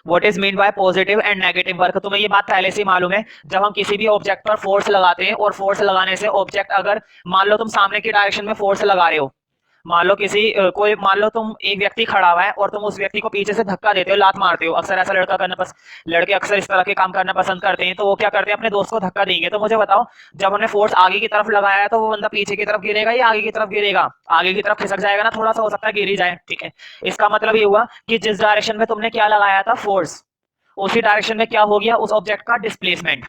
What is mean by positive and negative work? तुम्हें ये बात पहले से ही मालूम है, जब हम किसी भी ऑब्जेक्ट पर फोर्स लगाते हैं और फोर्स लगाने से ऑब्जेक्ट, अगर मान लो तुम सामने की डायरेक्शन में फोर्स लगा रहे हो, मान लो कोई मान लो तुम एक व्यक्ति खड़ा हुआ है और तुम उस व्यक्ति को पीछे से धक्का देते हो, लात मारते हो, अक्सर ऐसा लड़के अक्सर इस तरह के काम करना पसंद करते हैं, तो वो क्या करते हैं, अपने दोस्त को धक्का देंगे। तो मुझे बताओ, जब हमने फोर्स आगे की तरफ लगाया है तो वो बंदा पीछे की तरफ गिरेगा या आगे की तरफ गिरेगा? आगे की तरफ खिसक जाएगा ना, थोड़ा सा हो सकता है गिर ही जाए, ठीक है। इसका मतलब ये हुआ कि जिस डायरेक्शन में तुमने क्या लगाया था, फोर्स, उसी डायरेक्शन में क्या हो गया, उस ऑब्जेक्ट का डिस्प्लेसमेंट।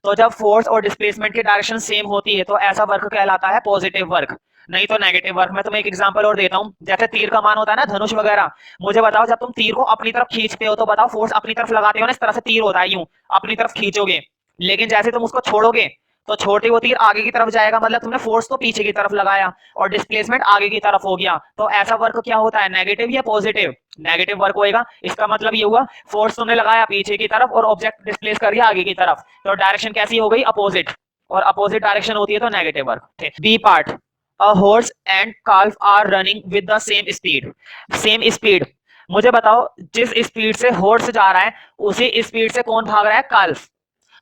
तो जब फोर्स और डिस्प्लेसमेंट की डायरेक्शन सेम होती है तो ऐसा वर्क कहलाता है पॉजिटिव वर्क, नहीं तो नेगेटिव वर्क। मैं तुम्हें एक एग्जांपल और देता हूं, जैसे तीर का मान होता है ना, धनुष वगैरह। मुझे बताओ, जब तुम तीर को अपनी तरफ खींचते हो तो बताओ, फोर्स अपनी तरफ लगाते हो ना, इस तरह से तीर होता है, यूं अपनी तरफ खींचोगे, लेकिन जैसे तुम उसको छोड़ोगे तो छोड़ते वो तीर आगे की तरफ जाएगा, मतलब तुमने फोर्स तो पीछे की तरफ लगाया और डिस्प्लेसमेंट आगे की तरफ हो गया। तो ऐसा वर्क क्या होता है, नेगेटिव या पॉजिटिव? नेगेटिव वर्क होएगा। इसका मतलब ये हुआ, फोर्स तुमने लगाया पीछे की तरफ और ऑब्जेक्ट डिस्प्लेस कर दिया आगे की तरफ, तो डायरेक्शन कैसी हो गई, अपोजिट, और अपोजिट डायरेक्शन होती है तो negative work. B part, a horse and calf are running with the same speed. Same speed, मुझे बताओ, जिस स्पीड से हॉर्स जा रहा है उसी स्पीड से कौन भाग रहा है, काल्फ।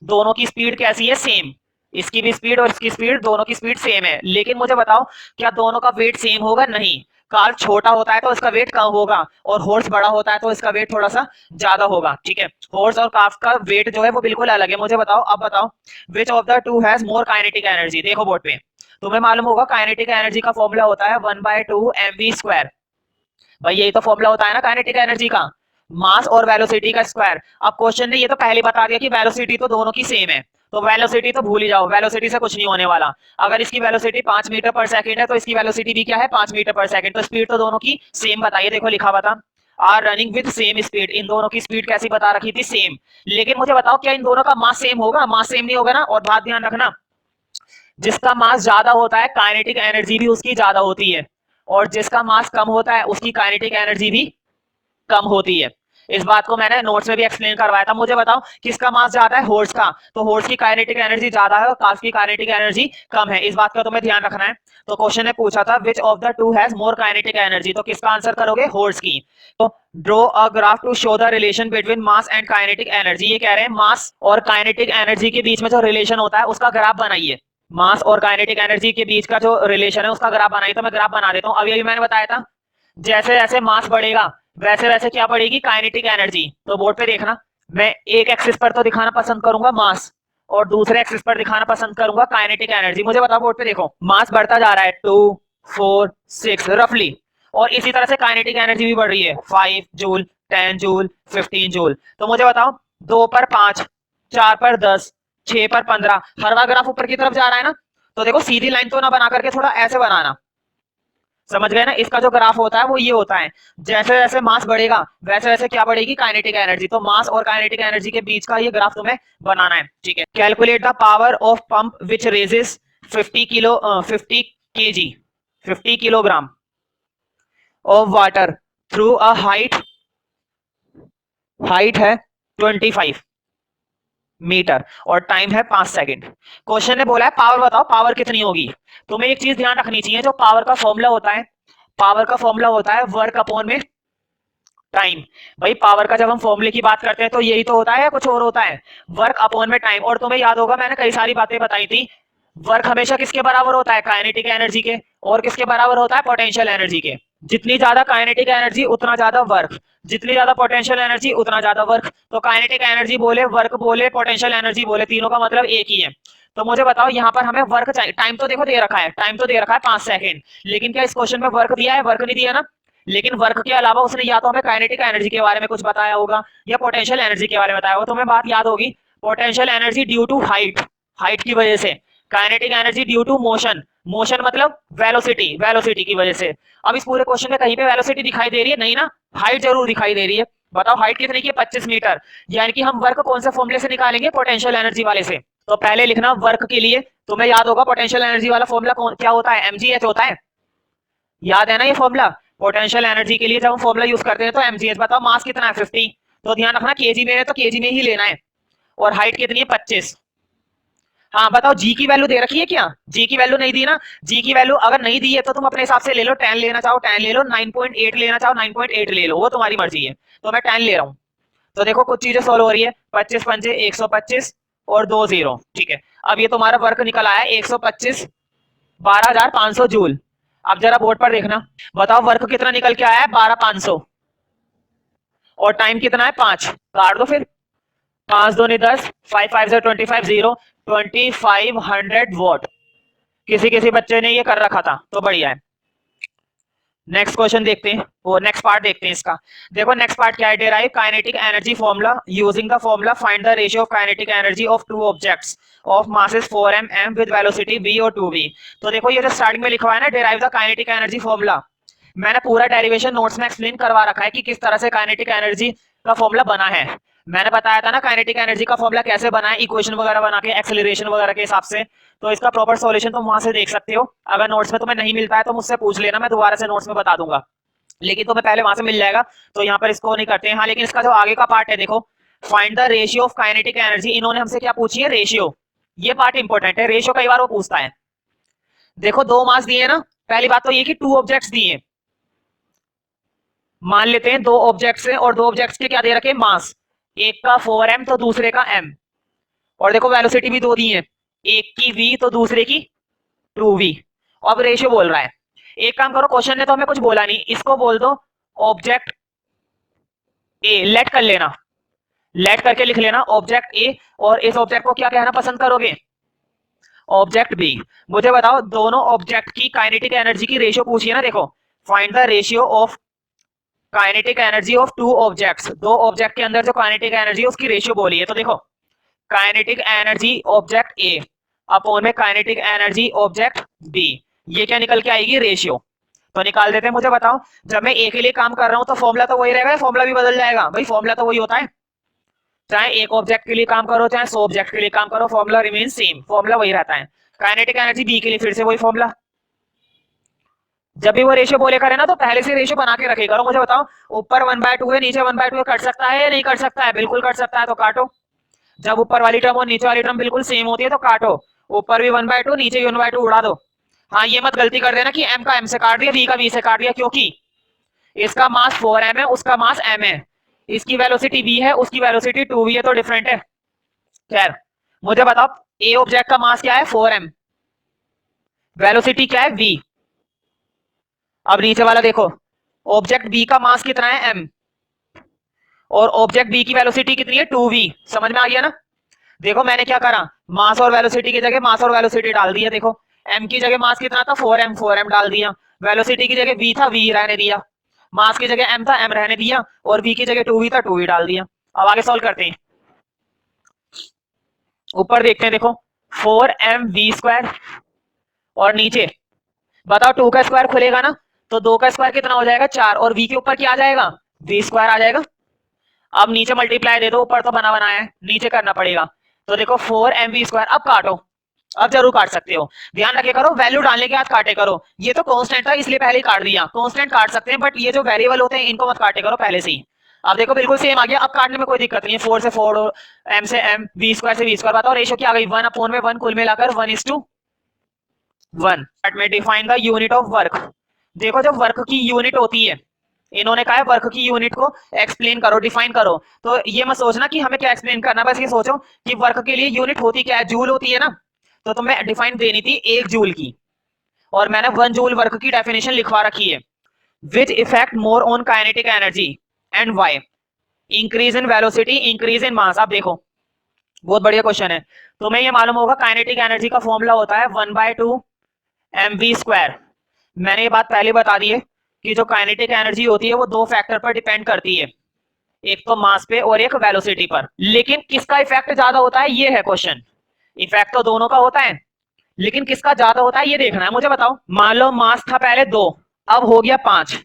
दोनों की स्पीड कैसी है, सेम। इसकी भी स्पीड और इसकी स्पीड, दोनों की स्पीड सेम है, लेकिन मुझे बताओ, क्या दोनों का वेट सेम होगा? नहीं। काल्फ छोटा होता है तो इसका वेट कम होगा, और हॉर्स बड़ा होता है तो इसका वेट थोड़ा सा ज्यादा होगा, ठीक है। हॉर्स और काल्फ का वेट जो है वो बिल्कुल अलग है। मुझे बताओ, अब बताओ, विच of the two has more kinetic energy? देखो बोर्ड पे, तुम्हें मालूम होगा काइनेटिक एनर्जी का फॉर्मूला होता है 1/2 mv²। भाई यही तो फॉर्मूला होता है ना काइनेटिक एनर्जी का, मास और वेलोसिटी का स्क्वायर। अब क्वेश्चन ने ये तो पहले बता दिया कि वेलोसिटी तो दोनों की सेम है, तो वेलोसिटी तो भूल ही जाओ, वेलोसिटी से कुछ नहीं होने वाला। अगर इसकी वेलोसिटी 5 मीटर पर सेकंड है तो इसकी वेलोसिटी भी क्या है, 5 मीटर पर सेकंड। तो स्पीड तो दोनों की सेम बताइए, देखो लिखा हुआ था, are running with same speed. इन दोनों की स्पीड कैसी बता रखी थी, सेम। लेकिन मुझे बताओ, क्या इन दोनों का मास सेम होगा? मास सेम नहीं होगा ना। और बात ध्यान रखना, जिसका मास ज्यादा होता है काइनेटिक एनर्जी भी उसकी ज्यादा होती है, और जिसका मास कम होता है उसकी काइनेटिक एनर्जी भी कम होती है। इस बात को मैंने नोट्स में भी एक्सप्लेन करवाया था। मुझे बताओ, किसका मास ज्यादा है, हॉर्स का, तो हॉर्स की काइनेटिक एनर्जी ज्यादा है और काल्फ की काइनेटिक एनर्जी कम है। इस बात का तुम्हें ध्यान रखना है। तो क्वेश्चन ने पूछा था which of the two has more kinetic energy, तो किसका आंसर करोगे, हॉर्स की। तो draw a graph to show the relation between mass and kinetic energy. ये कह रहे हैं मास और काइनेटिक एनर्जी के बीच में जो रिलेशन होता है उसका ग्राफ बनाइए। मास और काइनेटिक एनर्जी के बीच का जो रिलेशन है उसका ग्राफ बनाइए। तो मैं ग्राफ बना देता हूँ। अभी मैंने बताया था, जैसे जैसे मास बढ़ेगा वैसे वैसे क्या बढ़ेगी, काइनेटिक एनर्जी। तो बोर्ड पे देखना, मैं एक एक्सिस पर तो दिखाना पसंद करूंगा मास, और दूसरे एक्सिस पर दिखाना पसंद करूंगा काइनेटिक एनर्जी। मुझे बताओ, बोर्ड पे देखो, मास बढ़ता जा रहा है 2 4 6 रफली, और इसी तरह से काइनेटिक एनर्जी भी बढ़ रही है 5 जूल, 10 जूल, 15 जूल। तो मुझे बताओ, 2 पर 5, 4 पर 10, 6 पर 15, हर बार ग्राफ ऊपर की तरफ जा रहा है ना। तो देखो, सीधी लाइन तो ना बना करके थोड़ा ऐसे बनाना, समझ गए ना। इसका जो ग्राफ होता है वो ये होता है, जैसे जैसे मास बढ़ेगा वैसे वैसे क्या बढ़ेगी, काइनेटिक एनर्जी। तो मास और काइनेटिक एनर्जी के बीच का ये ग्राफ तुम्हें बनाना है, ठीक है। Calculate the power of pump which raises 50 KG 50 kilogram of water through a height है 25 मीटर और टाइम है 5 सेकंड। क्वेश्चन ने बोला है पावर बताओ, पावर कितनी होगी। तुम्हें एक चीज ध्यान रखनी चाहिए, जो पावर का फॉर्मूला होता है, पावर का फॉर्मूला होता है वर्क अपॉन में टाइम। भाई पावर का जब हम फॉर्मूले की बात करते हैं तो यही तो होता है या कुछ और होता है, वर्क अपॉन में टाइम। और तुम्हें याद होगा मैंने कई सारी बातें बताई थी, वर्क हमेशा किसके बराबर होता है, काइनेटिक एनर्जी के, और किसके बराबर होता है, पोटेंशियल एनर्जी के। जितनी ज्यादा काइनेटिक एनर्जी उतना ज्यादा वर्क, जितनी ज्यादा पोटेंशियल एनर्जी उतना ज्यादा वर्क। तो काइनेटिक एनर्जी बोले, वर्क बोले, पोटेंशियल एनर्जी बोले, तीनों का मतलब एक ही है। तो मुझे बताओ, यहाँ पर हमें वर्क चाहिए, टाइम तो देखो दे रखा है, टाइम तो दे रखा है 5 सेकंड, लेकिन क्या इस क्वेश्चन में वर्क दिया है, वर्क नहीं दिया ना। लेकिन वर्क के अलावा उसने या तो हमें काइनेटिक एनर्जी के बारे में कुछ बताया होगा या पोटेंशियल एनर्जी के बारे में बताया होगा। तो हमें बात याद होगी, potential energy due to height, height की वजह से। Kinetic energy due to motion, motion मतलब वेलोसिटी, वेलोसिटी की वजह से। अब इस पूरे क्वेश्चन में कहीं पे वेलोसिटी दिखाई दे रही है नहीं ना, हाइट जरूर दिखाई दे रही है। बताओ हाइट कितनी की है, 25 मीटर। यानी कि हम वर्क कौन से फॉर्मूले से निकालेंगे, पोटेंशियल एनर्जी वाले से। तो पहले लिखना वर्क के लिए, तुम्हें याद होगा पोटेंशियल एनर्जी वाला फॉर्मूला क्या होता है, mgh होता है, याद है ना ये फॉर्मूला। पोटेंशियल एनर्जी के लिए जब हम फॉर्मूला यूज करते हैं तो mgh। बताओ मास कितना है, 50, तो ध्यान रखना केजी में है तो केजी में ही लेना है, और हाइट कितनी है, 25। हाँ बताओ, जी की वैल्यू दे रखी है क्या, जी की वैल्यू नहीं दी ना। जी की वैल्यू अगर नहीं दी है तो तुम अपने हिसाब से ले लो, 10 लेना चाहो 10 ले लो, 9.8 लेना चाहो 9.8 ले लो, वो तुम्हारी मर्जी है। तो मैं 10 ले रहा हूँ। तो देखो कुछ चीजें सॉल्व हो रही है, 25 पंजे 125 और 2 0, ठीक है। अब ये तुम्हारा वर्क निकल आया 125 12,500 जूल। अब जरा बोर्ड पर देखना, बताओ वर्क कितना निकल के आया है, 12,500, और टाइम कितना है 5, काट दो फिर, 5 दूनी 10, 5 5 से 25 0, 2500 वॉट। किसी किसी बच्चे ने ये कर रखा था, तो बढ़िया है। नेक्स्ट क्वेश्चन देखते हैं, वो नेक्स्ट पार्ट देखते हैं इसका। देखो नेक्स्ट पार्ट क्या है, derive kinetic energy formula using the formula find the ratio of kinetic energy of two objects of masses 4m m with velocity v और 2v। तो देखो ये जो स्टार्टिंग में लिखा हुआ है ना, derive the kinetic energy formula, मैंने पूरा डेरिवेशन नोट्स में एक्सप्लेन करवा रखा है कि किस तरह से काइनेटिक एनर्जी का फॉर्मूला बना है। मैंने बताया था ना काइनेटिक एनर्जी का फॉर्मूला कैसे बना है, इक्वेशन वगैरह बना के एक्सेलरेशन वगैरह के हिसाब से। तो इसका प्रॉपर सॉल्यूशन तुम वहां से देख सकते हो। अगर नोट्स में तुम्हें नहीं मिलता है तो मुझसे पूछ लेना, मैं दोबारा से नोट्स में बता दूंगा, लेकिन तुम्हें पहले वहां से मिल जाएगा। तो यहाँ पर इसको नहीं करते हैं। हाँ, लेकिन इसका जो आगे का पार्ट है देखो, find the ratio of kinetic energy, इन्होंने हमसे क्या पूछी है, रेशियो। ये पार्ट इंपॉर्टेंट है, रेशियो कई बार वो पूछता है। देखो दो मास दिए ना, पहली बात तो ये कि टू ऑब्जेक्ट्स दिए, मान लेते हैं दो ऑब्जेक्ट्स हैं और दो ऑब्जेक्ट्स के क्या दे रखे, मास, एक का 4m तो दूसरे का m, और देखो वेलोसिटी भी दो दी है, एक की v तो दूसरे की 2v। अब रेशियो बोल रहा है, एक काम करो, क्वेश्चन ने तो हमें कुछ बोला नहीं, इसको बोल दो ऑब्जेक्ट ए, लेट कर लेना, लेट करके लिख लेना ऑब्जेक्ट ए, और इस ऑब्जेक्ट को क्या कहना पसंद करोगे, ऑब्जेक्ट बी। मुझे बताओ दोनों ऑब्जेक्ट की काइनेटिक एनर्जी की रेशियो पूछिए ना, देखो find the ratio of kinetic energy of two objects, दो ऑब्जेक्ट के अंदर जो काइनेटिक एनर्जी है उसकी रेशियो बोली है। तो देखो kinetic energy object A upon में काइनेटिक एनर्जी ऑब्जेक्ट बी, ये क्या निकल के आएगी, रेशियो। तो निकाल देते हैं। मुझे बताओ जब मैं ए के लिए काम कर रहा हूं तो फॉर्मूला तो वही रहेगा, फॉर्मूला भी बदल जाएगा, भाई फॉर्मूला तो वही होता है, चाहे एक ऑब्जेक्ट के लिए काम करो चाहे 100 ऑब्जेक्ट के लिए काम करो, फॉर्मूला रिमेन सेम, फॉर्मूला वही रहता है। काइनेटिक एनर्जी बी के लिए फिर से वही फॉर्मूला, जब भी वो रेशियो बोले करे ना तो पहले से रेशियो बना के रखे करो। मुझे बताओ ऊपर 1/2 है नीचे 1/2 है, कट सकता है या नहीं कट सकता है, बिल्कुल कट सकता है, तो काटो। जब ऊपर वाली टर्म और नीचे वाली टर्म बिल्कुल सेम होती है तो काटो, ऊपर भी 1/2 नीचे भी 1/2 उड़ा दो। हाँ, ये मत गलती कर देना कि m का m से काट दिया, v का v से काट दिया, क्योंकि इसका मास 4m है उसका मास m है, इसकी वेलोसिटी v है उसकी वेलोसिटी 2v है, तो डिफरेंट है। खैर मुझे बताओ a ऑब्जेक्ट का मास क्या है, 4m, वेलोसिटी क्या है, v। अब नीचे वाला देखो, ऑब्जेक्ट b का मास कितना है, m, और ऑब्जेक्ट b की वेलोसिटी कितनी है, 2v। समझ में आ गया ना। देखो मैंने क्या करा, मास और वेलोसिटी की जगह मास और वेलोसिटी डाल दिया। देखो m की जगह मास कितना था, 4m डाल दिया, वेलोसिटी की जगह v था, v रहने दिया, मास की जगह m था, m रहने दिया, और v की जगह 2v था, 2v डाल दिया। अब आगे सॉल्व करते हैं, ऊपर देखते हैं, देखो 4mv², और नीचे बताओ 2 का स्क्वायर खुलेगा ना, तो 2 का स्क्वायर कितना हो जाएगा, 4, और v के ऊपर क्या आ जाएगा, v² आ जाएगा। अब नीचे मल्टीप्लाई दे दो, ऊपर तो बना बनाया है, नीचे करना पड़ेगा। तो देखो 4mv², अब काटो, अब जरूर काट सकते हो, ध्यान रखे करो वैल्यू डालने के बाद काटे करो। ये तो कांस्टेंट था इसलिए पहले ही काट दिया, कांस्टेंट काट सकते हैं बट ये जो वेरिएबल होते हैं इनको मत काटे करो पहले से ही। अब देखो बिल्कुल सेम आ गया, अब काटने में कोई दिक्कत नहीं है, 4 से 4 और m से m, v² से v²। बताओ रेशियो क्या आ गई, 1/1, कुल मिलाकर 1:1। में define the unit of work, देखो जब वर्क की यूनिट होती है, इन्होंने कहा है वर्क की यूनिट को एक्सप्लेन करो, डिफाइन करो। तो ये मत सोचना कि हमें क्या एक्सप्लेन करना, बस ये सोचो कि वर्क के लिए यूनिट होती क्या है, जूल होती है ना। तो तुम्हें डिफाइन देनी थी 1 जूल की, और मैंने 1 जूल वर्क की डेफिनेशन लिखवा रखी है। Which effect more on kinetic energy and why, increase in velocity, increase in mass. आप देखो बहुत बढ़िया क्वेश्चन है, तुम्हें ये मालूम होगा काइनेटिक एनर्जी का फॉर्मूला होता है 1/2 mv²। मैंने ये बात पहले बता दी है कि जो काइनेटिक एनर्जी होती है वो दो फैक्टर पर डिपेंड करती है, एक तो मास पे और एक वेलोसिटी पर। लेकिन किसका इफेक्ट ज्यादा होता है, ये है क्वेश्चन। इफेक्ट तो दोनों का होता है, लेकिन किसका ज्यादा होता है ये देखना है। मुझे बताओ मान लो मास था पहले 2, अब हो गया 5।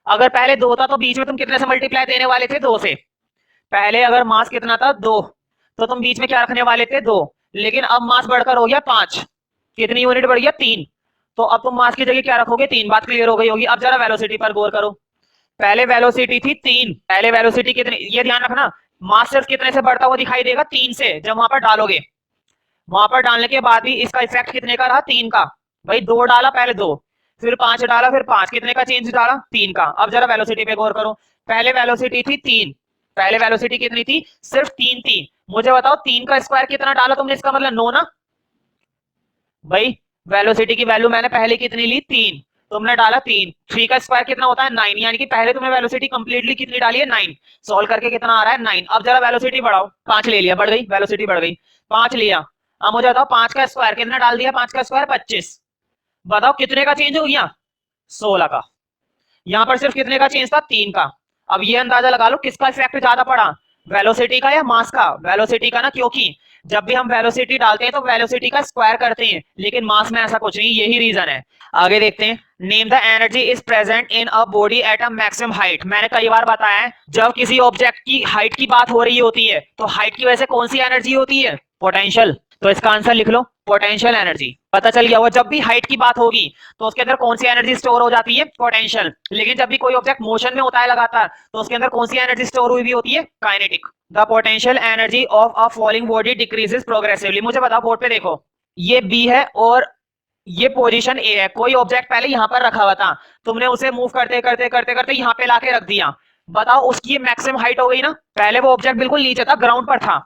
अगर पहले 2 था तो बीच में तुम कितने से मल्टीप्लाई देने वाले थे, 2 से। पहले अगर मास कितना था, 2, तो तुम बीच में क्या रखने वाले थे, 2। लेकिन अब मास बढ़कर हो गया 5, कितनी यूनिट बढ़ गया, 3। तो अब तुम मास की जगह क्या रखोगे, 3। बात क्लियर हो गई होगी। अब जरा वेलोसिटी पर गौर करो, पहले वेलोसिटी थी 3, पहले वेलोसिटी कितनी, ये ध्यान रखना, मास सिर्फ कितने से बढ़ता हुआ दिखाई देगा, 3 से। जब वहां पर डालोगे, वहां पर डालने के बाद भी इसका इफेक्ट कितने का रहा, 3 का। भाई 2 डाला पहले, 2 फिर 5 डाला, फिर 5, कितने का चेंज डाला, 3 का। अब जरा वेलोसिटी पे गौर करो, पहले वेलोसिटी थी 3, पहले वेलोसिटी कितनी थी, सिर्फ 3 थी। मुझे बताओ 3 का स्क्वायर कितना डाला तुमने, इसका मतलब 9 ना भाई। वेलोसिटी की वैल्यू मैंने पहले कितनी ली, 3, तुमने डाला 3। 3 का स्क्वायर कितना होता है, 9, यानी कि पहले तुमने वेलोसिटी कंप्लीटली कितनी डाली है, 9। सॉल्व करके कितना आ रहा है, 9। अब जरा वेलोसिटी बढ़ाओ, 5 ले लिया, बढ़ गई वेलोसिटी, बढ़ गई, 5 लिया। अब मुझे बताओ 5 का स्क्वायर कितना डाल दिया, 5 का स्क्वायर 25। बताओ कितने का चेंज हो गया, 16 का। यहां पर सिर्फ कितने का चेंज था, 3 का। अब ये अंदाजा लगा लो किसका इफेक्ट ज्यादा पड़ा, वेलोसिटी का या मास का, वेलोसिटी का ना, क्योंकि जब भी हम वेलोसिटी डालते हैं तो वेलोसिटी का स्क्वायर करते हैं, लेकिन मास में ऐसा कुछ नहीं, यही रीजन है। आगे देखते हैं, name the energy is present in a body at a maximum height. मैंने कई बार बताया है, जब किसी ऑब्जेक्ट की हाइट की बात हो रही होती है तो हाइट की वजह से कौन सी एनर्जी होती है, पोटेंशियल। तो इसका आंसर लिख लो, पोटेंशियल एनर्जी। पता चल गया, वो जब भी हाइट की बात होगी तो उसके अंदर कौन सी एनर्जी स्टोर हो जाती है, पोटेंशियल। लेकिन जब भी कोई ऑब्जेक्ट मोशन में होता है लगातार, तो उसके अंदर कौन सी एनर्जी स्टोर हुई भी होती है, kinetic. The potential energy of a falling body decreases progressively. मुझे बताओ, बोर्ड पे देखो, ये बी है और ये पोजीशन ए है। कोई ऑब्जेक्ट पहले यहां पर रखा हुआ था, तुमने उसे मूव करते करते करते करते यहां पे लाके रख दिया। बताओ उसकी ये मैक्सिमम हाइट हो गई ना। पहले वो ऑब्जेक्ट बिल्कुल नीचे था, ग्राउंड पर था,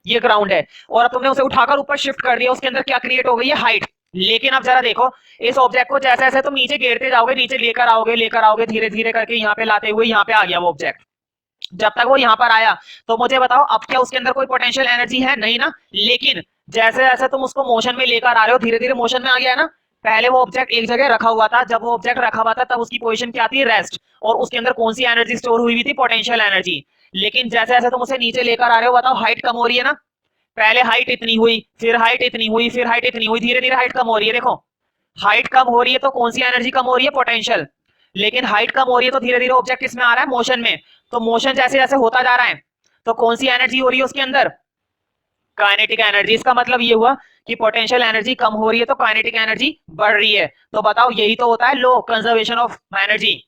ये ग्राउंड है, और अब तुमने उसे उठाकर ऊपर शिफ्ट कर दिया, उसके अंदर क्या क्रिएट हो गई है, हाइट। लेकिन अब जरा देखो, इस ऑब्जेक्ट को जैसे जैसे तुम नीचे गिरते जाओगे, नीचे लेकर आओगे धीरे धीरे करके, यहाँ पे लाते हुए यहाँ पे आ गया वो ऑब्जेक्ट। जब तक वो यहाँ पर आया, तो मुझे बताओ अब क्या उसके अंदर कोई पोटेंशियल एनर्जी है, नहीं ना। लेकिन जैसे जैसे तुम उसको मोशन में लेकर आ रहे हो, धीरे धीरे मोशन में आ गया है ना। पहले वो ऑब्जेक्ट एक जगह रखा हुआ था, जब वो ऑब्जेक्ट रखा हुआ था तब उसकी पोजीशन क्या थी, रेस्ट, और उसके अंदर कौन सी एनर्जी स्टोर हुई थी, पोटेंशियल एनर्जी। लेकिन जैसे जैसे तुम उसे नीचे लेकर आ रहे हो, बताओ हाइट कम हो रही है ना। पहले हाइट इतनी हुई, फिर हाइट इतनी हुई, फिर हाइट इतनी हुई, धीरे धीरे हाइट कम हो रही है। देखो हाइट कम हो रही है तो कौन सी एनर्जी कम हो रही है, पोटेंशियल। लेकिन हाइट कम हो रही है तो धीरे धीरे ऑब्जेक्ट किसमें आ रहा है, मोशन में। तो मोशन जैसे जैसे होता जा रहा है, तो कौन सी एनर्जी हो रही है उसके अंदर, काइनेटिक एनर्जी। इसका मतलब ये हुआ कि पोटेंशियल एनर्जी कम हो रही है तो काइनेटिक एनर्जी बढ़ रही है। तो बताओ यही तो होता है लो कंजर्वेशन ऑफ एनर्जी।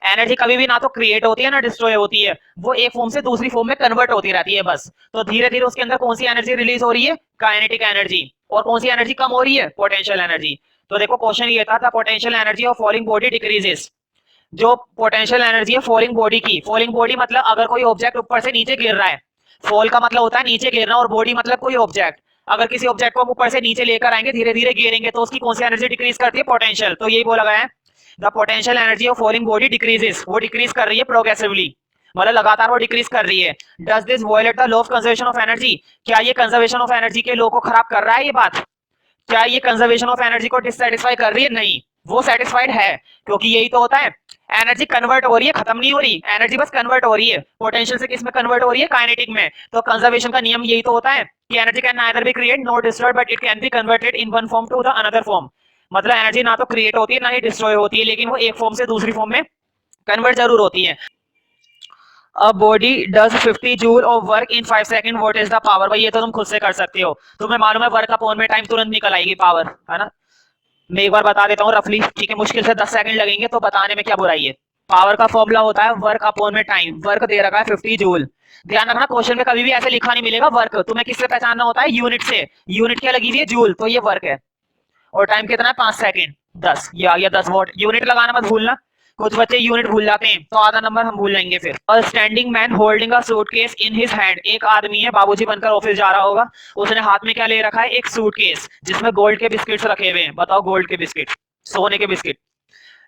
एनर्जी कभी भी ना तो क्रिएट होती है ना डिस्ट्रॉय होती है, वो एक फॉर्म से दूसरी फॉर्म में कन्वर्ट होती रहती है बस। तो धीरे धीरे उसके अंदर कौन सी एनर्जी रिलीज हो रही है, काइनेटिक एनर्जी। और कौन सी एनर्जी कम हो रही है, पोटेंशियल एनर्जी। तो देखो क्वेश्चन ये था, potential energy of falling body decreases. जो पोटेंशियल एनर्जी है फॉलिंग बॉडी की, फॉलिंग बॉडी मतलब अगर कोई ऑब्जेक्ट ऊपर से नीचे गिर रहा है, फॉल का मतलब होता है नीचे गिरना, और बॉडी मतलब कोई ऑब्जेक्ट। अगर किसी ऑब्जेक्ट को हम ऊपर से नीचे लेकर आएंगे, धीरे धीरे गिरेंगे, तो उसकी कौन सी एनर्जी डिक्रीज करती है, पोटेंशियल। तो यही बोला गया है, the potential energy of falling body decreases, वो डिक्रीज कर रही है प्रोग्रेसिवली, मतलब लगातार वो डिक्रीज कर रही है। Does this violate the law of conservation of energy. क्या ये कंजर्वेशन ऑफ एनर्जी के लॉ को खराब कर रहा है ये बात, क्या ये कंजर्वेशन ऑफ एनर्जी को डिससेटिस्फाई कर रही है, नहीं, वो सेटिस्फाइड है। क्योंकि यही तो होता है, एनर्जी कन्वर्ट हो रही है, खत्म नहीं हो रही, एनर्जी बस कन्वर्ट हो रही है। पोटेंशियल से किस में कन्वर्ट हो रही है, काइनेटिक में। तो कंजर्वेशन का नियम यही तो होता है कि energy can neither be create nor destroyed, but it can be converted in one form to the another form. मतलब एनर्जी ना तो क्रिएट होती है ना ही डिस्ट्रॉय होती है, लेकिन वो एक फॉर्म से दूसरी फॉर्म में कन्वर्ट जरूर होती है। A body does 50 joule of work in 5 second, what is the power. भाई ये तो तुम खुद से कर सकते हो, तुम्हें मालूम है वर्क अपॉन में टाइम तुरंत निकल आएगी पावर, है ना। मैं एक बार बता देता हूँ रफली, ठीक है, मुश्किल से 10 सेकंड लगेंगे तो बताने में क्या बुराई है। पावर का फॉर्मूला होता है वर्क अपॉन में टाइम। वर्क दे रखा है 50 जूल। ध्यान रखना क्वेश्चन में कभी भी ऐसे लिखा नहीं मिलेगा वर्क, तुम्हें किससे पहचानना होता है, यूनिट से। यूनिट क्या लगी हुई है, जूल, तो ये वर्क है। और टाइम कितना है, 5 सेकंड, 10, ये आ गया 10 वॉट। यूनिट लगाना मत भूलना, कुछ बच्चे यूनिट भूल जाते हैं तो आधा नंबर हम भूल जाएंगे फिर। A standing man holding a suitcase in his hand. एक आदमी है, बाबूजी बनकर ऑफिस जा रहा होगा, उसने हाथ में क्या ले रखा है, एक सूटकेस जिसमें गोल्ड के बिस्किट्स रखे हुए हैं। बताओ गोल्ड के बिस्किट, सोने के बिस्किट।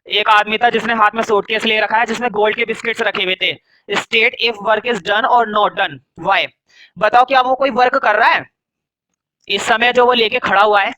एक आदमी था जिसने हाथ में सूटकेस ले रखा है जिसमें गोल्ड के बिस्किट्स रखे हुए थे। State if work is done और नॉट डन, व्हाई। बताओ क्या वो कोई वर्क कर रहा है इस समय जो वो लेके खड़ा हुआ है,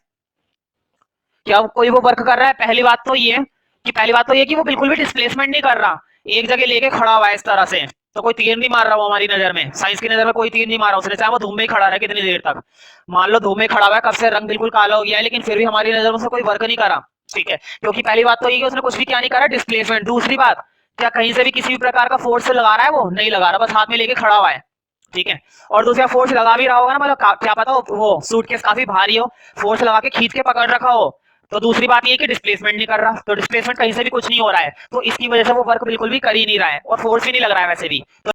क्या कोई वो वर्क कर रहा है। पहली बात तो ये कि वो बिल्कुल भी डिस्प्लेसमेंट नहीं कर रहा, एक जगह लेके खड़ा हुआ है इस तरह से, तो कोई तीर नहीं मार रहा वो हमारी नजर में, साइंस की नजर में कोई तीर नहीं मारा उसने, चाहे वो धूम में ही खड़ा रहा कितनी देर तक। मान लो धूम में खड़ा हुआ है, कब से रंग बिल्कुल काला हो गया है, लेकिन फिर भी हमारी नजर में से कोई वर्क नहीं करा, ठीक है। क्योंकि पहली बात तो ये कि उसने कुछ भी क्या नहीं करा, डिस्प्लेसमेंट। दूसरी बात, क्या कहीं से भी किसी भी प्रकार का फोर्स लगा रहा है, वो नहीं लगा रहा, बस हाथ में लेके खड़ा हुआ है, ठीक है। और दूसरा फोर्स लगा भी रहा होगा ना, मतलब क्या पता वो सूटकेस काफी भारी हो, फोर्स लगा के खींच के पकड़ रखा हो। तो दूसरी बात ये कि डिस्प्लेसमेंट नहीं कर रहा, तो डिस्प्लेसमेंट कहीं से भी कुछ नहीं हो रहा है, तो इसकी वजह से वो वर्क बिल्कुल भी कर ही नहीं रहा है, और फोर्स भी नहीं लग रहा है वैसे भी। तो